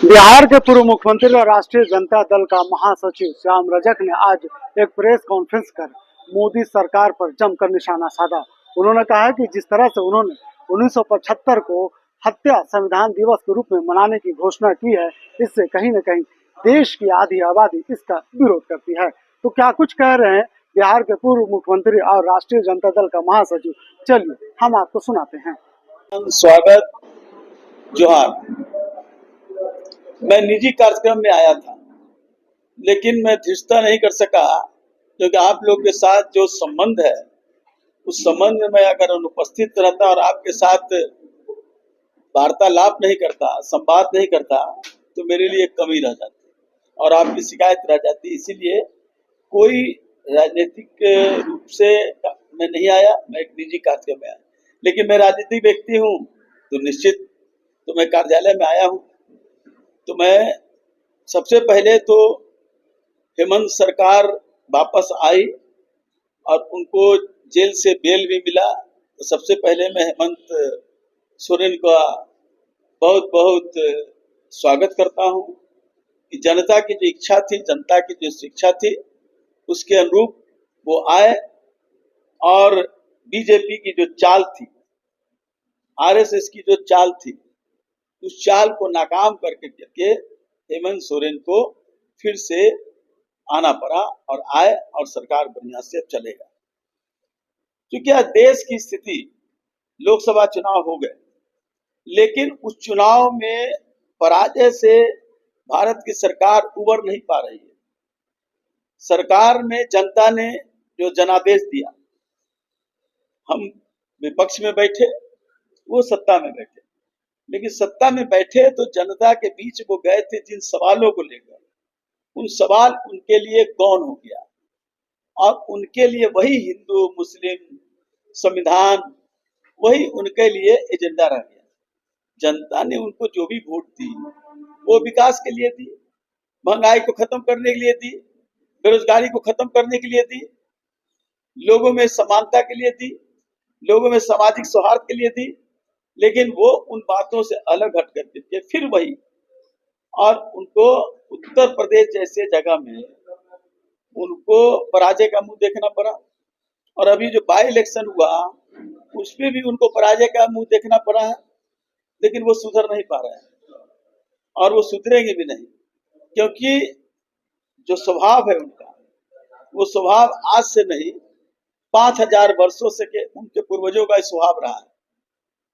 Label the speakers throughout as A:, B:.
A: बिहार के पूर्व मुख्यमंत्री और राष्ट्रीय जनता दल का महासचिव श्याम रजक ने आज एक प्रेस कॉन्फ्रेंस कर मोदी सरकार पर जमकर निशाना साधा। उन्होंने कहा कि जिस तरह से उन्होंने 1975 को हत्या संविधान दिवस के रूप में मनाने की घोषणा की है, इससे कहीं न कहीं देश की आधी आबादी इसका विरोध करती है। तो क्या कुछ कह रहे हैं बिहार के पूर्व मुख्यमंत्री और राष्ट्रीय जनता दल का महासचिव, चलिए हम आपको सुनाते हैं।
B: स्वागत जोहार। मैं निजी कार्यक्रम में आया था, लेकिन मैं धृष्टता नहीं कर सका क्योंकि आप लोग के साथ जो संबंध है उस संबंध में मैं अगर अनुपस्थित रहता और आपके साथ वार्तालाप नहीं करता, संवाद नहीं करता, तो मेरे लिए कमी रह जाती और आपकी शिकायत रह जाती। इसीलिए कोई राजनीतिक रूप से मैं नहीं आया, मैं एक निजी कार्यक्रम में आया। लेकिन मैं राजनीतिक व्यक्ति हूँ तो निश्चित तो मैं कार्यालय में आया हूँ। तो मैं सबसे पहले तो हेमंत सरकार वापस आई और उनको जेल से बेल भी मिला, तो सबसे पहले मैं हेमंत सोरेन का बहुत बहुत स्वागत करता हूँ कि जनता की जो इच्छा थी, जनता की जो शिक्षा थी, उसके अनुरूप वो आए और बीजेपी की जो चाल थी, आरएसएस की जो चाल थी, उस चाल को नाकाम करके हेमंत सोरेन को फिर से आना पड़ा और आए और सरकार बढ़िया से चलेगा। क्योंकि आज देश की स्थिति, लोकसभा चुनाव हो गए, लेकिन उस चुनाव में पराजय से भारत की सरकार उबर नहीं पा रही है। सरकार में जनता ने जो जनादेश दिया, हम विपक्ष में बैठे, वो सत्ता में बैठे, लेकिन सत्ता में बैठे तो जनता के बीच वो गए थे जिन सवालों को लेकर, उन सवाल उनके लिए गौण हो गया और उनके लिए वही हिंदू मुस्लिम संविधान, वही उनके लिए एजेंडा रह गया। जनता ने उनको जो भी वोट दी वो विकास के लिए दी, महंगाई को खत्म करने के लिए दी, बेरोजगारी को खत्म करने के लिए दी, लोगों में समानता के लिए दी, लोगों में सामाजिक सौहार्द के लिए दी। लेकिन वो उन बातों से अलग हट करके फिर वही, और उनको उत्तर प्रदेश जैसे जगह में उनको पराजय का मुंह देखना पड़ा। और अभी जो बाई इलेक्शन हुआ उसमें भी उनको पराजय का मुंह देखना पड़ा है, लेकिन वो सुधर नहीं पा रहे हैं और वो सुधरेंगे भी नहीं, क्योंकि जो स्वभाव है उनका, वो स्वभाव आज से नहीं 5000 वर्षों से के उनके पूर्वजों का स्वभाव रहा है।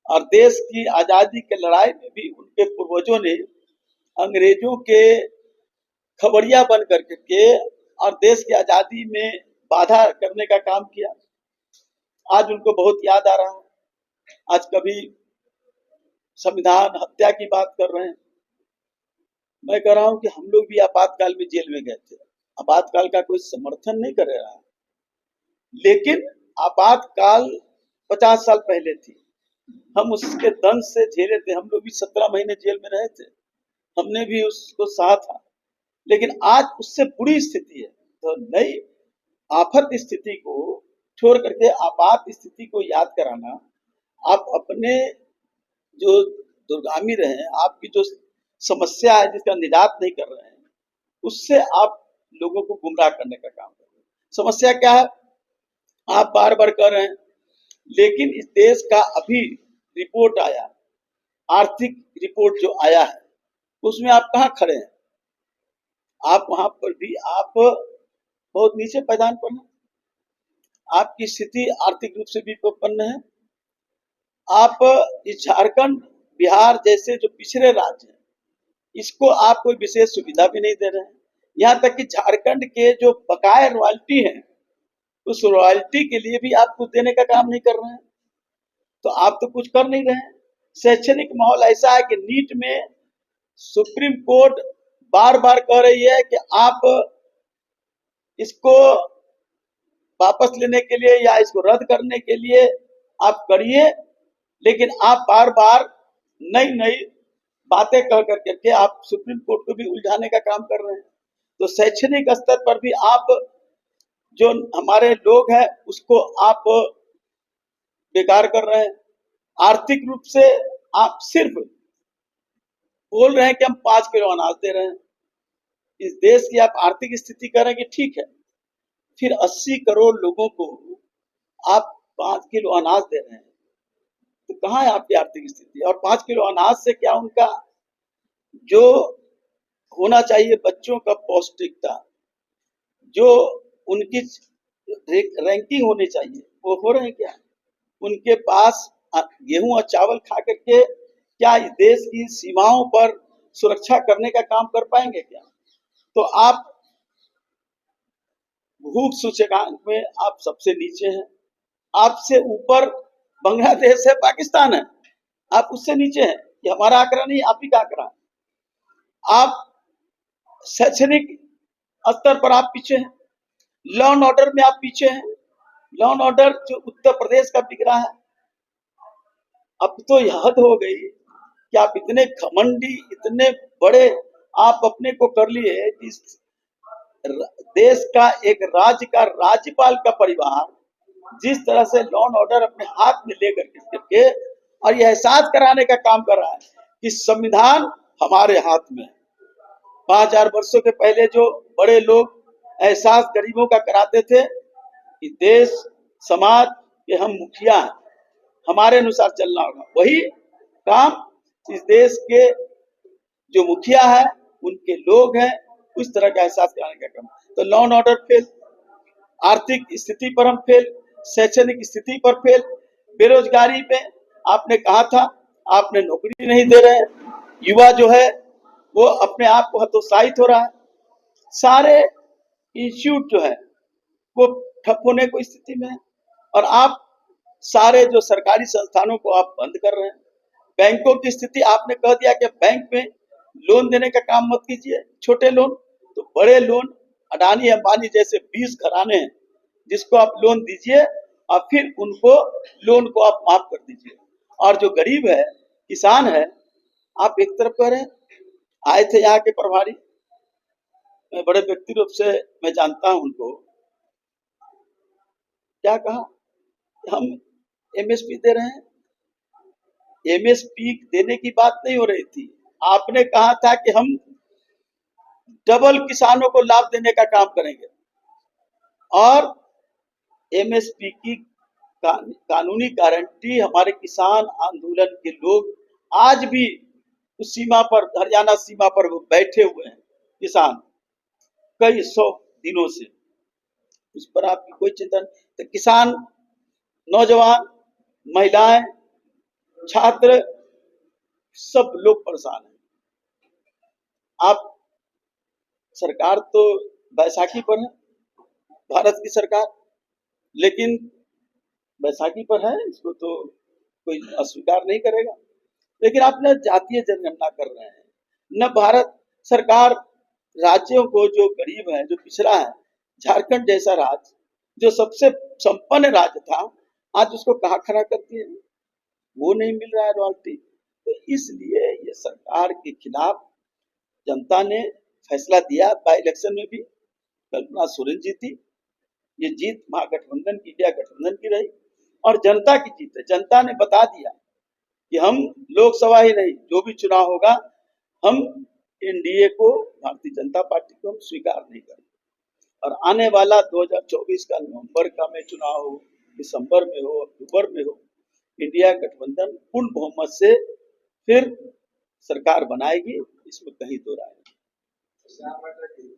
B: और देश की आजादी के लड़ाई में भी उनके पूर्वजों ने अंग्रेजों के खबरिया बन करके और देश की आजादी में बाधा करने का काम किया। आज उनको बहुत याद आ रहा है। आज कभी संविधान हत्या की बात कर रहे हैं। मैं कह रहा हूं कि हम लोग भी आपातकाल में जेल में गए थे, आपातकाल का कोई समर्थन नहीं कर रहा है, लेकिन आपातकाल 50 साल पहले थी, हम उसके दंश से झेले थे। हम लोग भी 17 महीने जेल में रहे थे, हमने भी उसको सहा था। लेकिन आज उससे बुरी स्थिति है, तो नई आफत स्थिति को छोड़ करके आपात स्थिति को याद कराना, आप अपने जो दुर्गामी रहे, आपकी जो समस्या है जिसका निजात नहीं कर रहे हैं, उससे आप लोगों को गुमराह करने का काम कर रहे हैं। समस्या क्या है आप बार बार कह रहे हैं, लेकिन इस देश का अभी रिपोर्ट आया, आर्थिक रिपोर्ट जो आया है, उसमें आप कहाँ खड़े हैं? आप वहां पर भी आप बहुत नीचे पायदान पर हैं। आपकी स्थिति आर्थिक रूप से भी विपन्न है। आप इस झारखंड, बिहार जैसे जो पिछड़े राज्य हैं, इसको आप कोई विशेष सुविधा भी नहीं दे रहे हैं। यहाँ तक कि झारखंड के जो बकाया रॉयल्टी है, उस रॉयल्टी के लिए भी आप कुछ देने का काम नहीं कर रहे हैं। तो आप तो कुछ कर नहीं रहे हैं। शैक्षणिक माहौल ऐसा है कि नीट में सुप्रीम कोर्ट बार बार कह रही है कि आप इसको वापस लेने के लिए या इसको रद्द करने के लिए आप करिए, लेकिन आप बार बार नई नई बातें कह करके आप सुप्रीम कोर्ट को भी उलझाने का काम कर रहे हैं। तो शैक्षणिक स्तर पर भी आप जो हमारे लोग हैं उसको आप बेकार कर रहे हैं। आर्थिक रूप से आप सिर्फ बोल रहे हैं कि हम 5 किलो अनाज दे रहे हैं। इस देश की आप आर्थिक स्थिति करेंगे ठीक है, फिर 80 करोड़ लोगों को आप 5 किलो अनाज दे रहे हैं, तो कहाँ है आपकी आर्थिक स्थिति? और 5 किलो अनाज से क्या उनका जो होना चाहिए बच्चों का पौष्टिकता, जो उनकी रैंकिंग होनी चाहिए, वो हो रहे हैं क्या? उनके पास गेहूं और चावल खा करके क्या इस देश की सीमाओं पर सुरक्षा करने का काम कर पाएंगे क्या? तो आप भूख सूचकांक में आप सबसे नीचे हैं। आपसे ऊपर बांग्लादेश है, पाकिस्तान है, आप उससे नीचे हैं। ये हमारा आंकड़ा नहीं, आप ही का आंकड़ा है। आप शैक्षणिक स्तर पर आप पीछे हैं, लॉ एंड ऑर्डर में आप पीछे हैं। लॉ एंड ऑर्डर जो उत्तर प्रदेश का बिगड़ा है, अब तो यह हद हो गई कि आप इतने घमंडी, इतने बड़े आप अपने को कर लिए कि देश का एक राज्य का राज्यपाल का परिवार जिस तरह से लॉ एंड ऑर्डर अपने हाथ में लेकर के और यह एहसास कराने का काम कर रहा है कि संविधान हमारे हाथ में है। 5000 वर्षों के पहले जो बड़े लोग एहसास गरीबों का कराते थे कि देश समाज के हम मुखिया हैं, हमारे अनुसार चलना होगा, वही काम इस देश के जो मुखिया है, उनके लोग हैं, उस तरह का एहसास कराने का काम। तो लॉ एंड ऑर्डर फेल, आर्थिक स्थिति पर हम फेल, शैक्षणिक स्थिति पर फेल, बेरोजगारी में आपने कहा था आपने नौकरी नहीं दे रहे, युवा जो है वो अपने आप को हतोत्साहित हो रहा है, सारे इंस्टीट्यूट जो है वो ठप होने को स्थिति में है, और आप सारे जो सरकारी संस्थानों को आप बंद कर रहे हैं। बैंकों की स्थिति आपने कह दिया कि बैंक में लोन देने का काम मत कीजिए, छोटे लोन, तो बड़े लोन अडानी अंबानी जैसे 20 घराने हैं जिसको आप लोन दीजिए और फिर उनको लोन को आप माफ कर दीजिए। और जो गरीब है, किसान है, आप एक तरफ कह रहे हैं। आए थे यहाँ के प्रभारी, मैं बड़े व्यक्ति रूप से मैं जानता हूं उनको, क्या कहा, हम एमएसपी दे रहे हैं। एमएसपी देने की बात नहीं हो रही थी, आपने कहा था कि हम डबल किसानों को लाभ देने का काम करेंगे, और एमएसपी की कानूनी गारंटी हमारे किसान आंदोलन के लोग आज भी उस सीमा पर, हरियाणा सीमा पर वो बैठे हुए हैं किसान कई 100 दिनों से, उस पर आपकी कोई चिंता नहीं। तो किसान, नौजवान, महिलाएं, छात्र, सब लोग परेशान हैं। आप सरकार तो बैसाखी पर है, भारत की सरकार, लेकिन बैसाखी पर है, इसको तो कोई अस्वीकार नहीं करेगा, लेकिन आप न जातीय जनगणना कर रहे हैं, न भारत सरकार राज्यों को, जो गरीब है, जो पिछड़ा है, झारखंड जैसा राज्य जो सबसे संपन्न राज्य था, आज उसको कहाँ खड़ा करती है, वो नहीं मिल रहा है रॉयल्टी। तो इसलिए ये सरकार के खिलाफ जनता ने फैसला दिया। बाई इलेक्शन में भी कल्पना सोरेन जीती, ये जीत महागठबंधन की, इंडिया गठबंधन की रही, और जनता की जीत है। जनता ने बता दिया कि हम लोकसभा ही नहीं, जो भी चुनाव होगा, हम एनडीए को, भारतीय जनता पार्टी को हम स्वीकार नहीं करेंगे। और आने वाला 2024 का नवंबर का में चुनाव हो, दिसंबर में हो, अक्टूबर में हो, इंडिया गठबंधन पूर्ण बहुमत से फिर सरकार बनाएगी, इसमें कहीं दो राय नहीं।